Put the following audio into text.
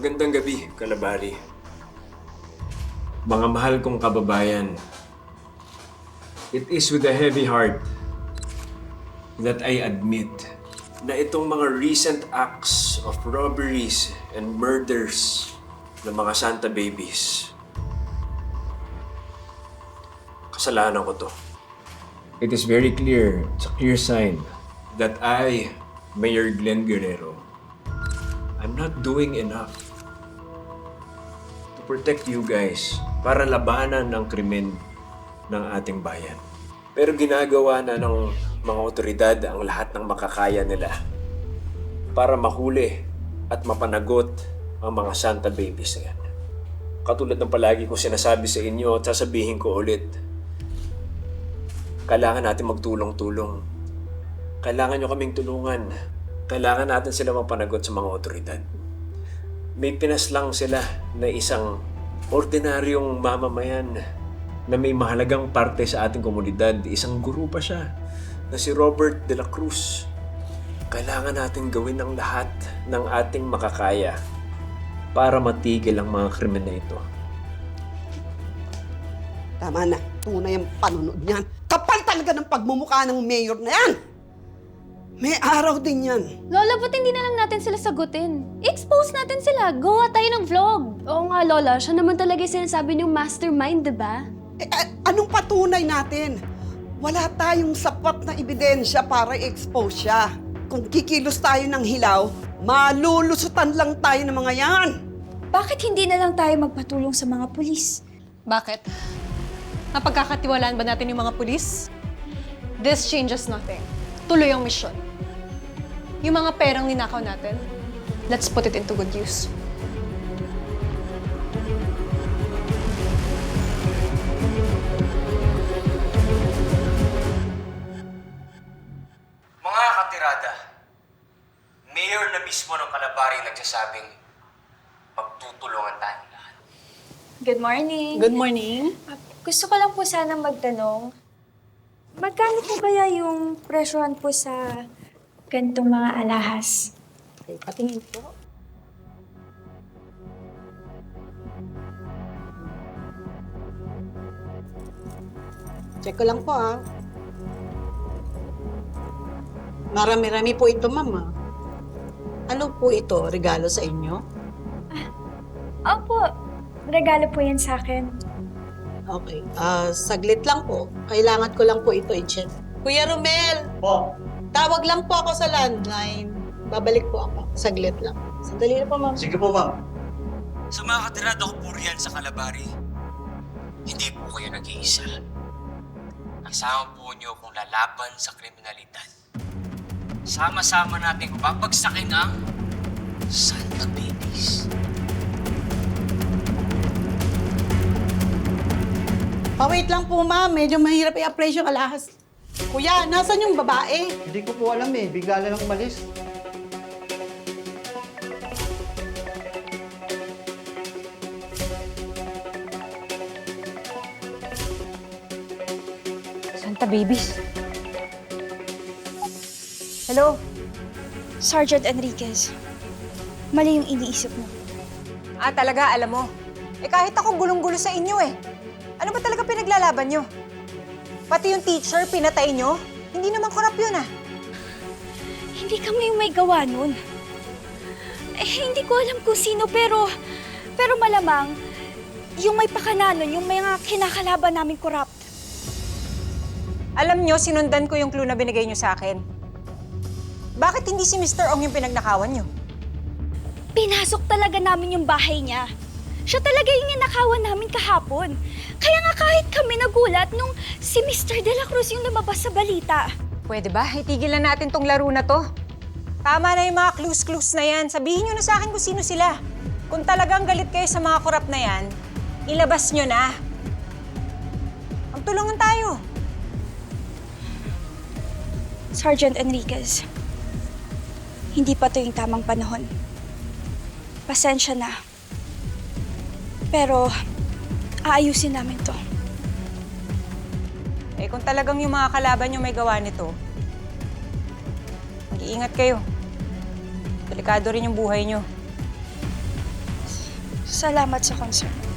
Magandang gabi, Kalabari. Mga mahal kong kababayan, it is with a heavy heart that I admit na itong mga recent acts of robberies and murders ng mga Santa Babies, kasalanan ko to. It is very clear, it's a clear sign that I, Mayor Glenn Guerrero, I'm not doing enough to protect you guys para labanan ang krimen ng ating bayan. Pero ginagawa na ng mga otoridad ang lahat ng makakaya nila para mahuli at mapanagot ang mga Santa Babies na yan. Katulad ng palagi ko sinasabi sa inyo at sasabihin ko ulit, kailangan natin magtulong-tulong. Kailangan nyo kaming tulungan. Kailangan natin sila mapanagot sa mga otoridad. May pinaslang sila na isang ordinaryong mamamayan na may mahalagang parte sa ating komunidad. Isang guru pa siya na si Robert de la Cruz. Kailangan natin gawin ang lahat ng ating makakaya para matigil ang mga krimen na ito. Tama na. Tunay ang panunod niyan. Kapal talaga ng pagmumukha ng mayor na yan! May araw din yan. Lola, ba't hindi na lang natin sila sagutin? I-expose natin sila. Gawa tayo ng vlog. Oo nga, Lola. Siya naman talaga yung sinasabi niyong mastermind, diba? Anong patunay natin? Wala tayong sapat na ebidensya para i-expose siya. Kung kikilos tayo ng hilaw, malulusutan lang tayo ng mga yan. Bakit hindi na lang tayo magpatulong sa mga pulis? Bakit? Napagkakatiwalaan ba natin yung mga pulis? This changes nothing. Tuloy ang misyon. Yung mga perang ninakaw natin, let's put it into good use. Mga katirada, mayor na mismo ng Kalabari nagsasabing magtutulungan tayong lahat. Good morning. Good morning. Gusto ko lang po sanang magtanong, magkano po kaya yung presyohan po sa ganitong mga alahas? Okay, patingin po. Check ko lang po, ha. Marami-rami po ito, Mama. Ano po ito? Regalo sa inyo? Opo, regalo po yan sa akin. Okay. Saglit lang po. Kailangan ko lang po ito i-check. Kuya Romel! Po. Tawag lang po ako sa landline. Babalik po ako. Saglit lang. Sandali na po, Ma'am. Sige po, ma'am. Sa mga katirada ko po riyan sa Kalabari, hindi po kayo nag-iisa. Kasama po niyo kung lalaban sa kriminalidad. Sama-sama natin babagsakin ang Santa Babies. Wait lang po, Ma'am. Medyo mahirap i-appraise yung alahas. Kuya, nasan yung babae? Hindi ko po alam eh. Bigla na lang umalis. Santa Babies. Hello? Sergeant Enriquez, mali yung iniisip mo. Talaga, alam mo. Kahit ako gulong-gulo sa inyo eh. Ano ba talaga pinaglalaban nyo? Pati yung teacher, pinatay nyo? Hindi naman korap yun Hindi kami yung may gawa nun. Hindi ko alam kung sino, pero malamang, yung may pakananon, yung mga kinakalaban namin corrupt. Alam nyo, sinundan ko yung clue na binigay nyo sa akin. Bakit hindi si Mr. Ong yung pinagnakawan nyo? Pinasok talaga namin yung bahay niya. Siya talaga yung ninakawan namin kahapon. Kaya nga kahit kami nagulat nung si Mr. De La Cruz yung lumabas sa balita. Pwede ba? Itigil na natin tong laro na to. Tama na yung mga clues na yan. Sabihin nyo na sa akin kung sino sila. Kung talagang galit kayo sa mga korap na yan, ilabas nyo na. Magtulungan tayo. Sergeant Enriquez, hindi pa to yung tamang panahon. Pasensya na. Pero, aayusin namin to. Kung talagang yung mga kalaban nyo may gawa nito, mag-iingat kayo. Delikado rin yung buhay nyo. Salamat sa concern.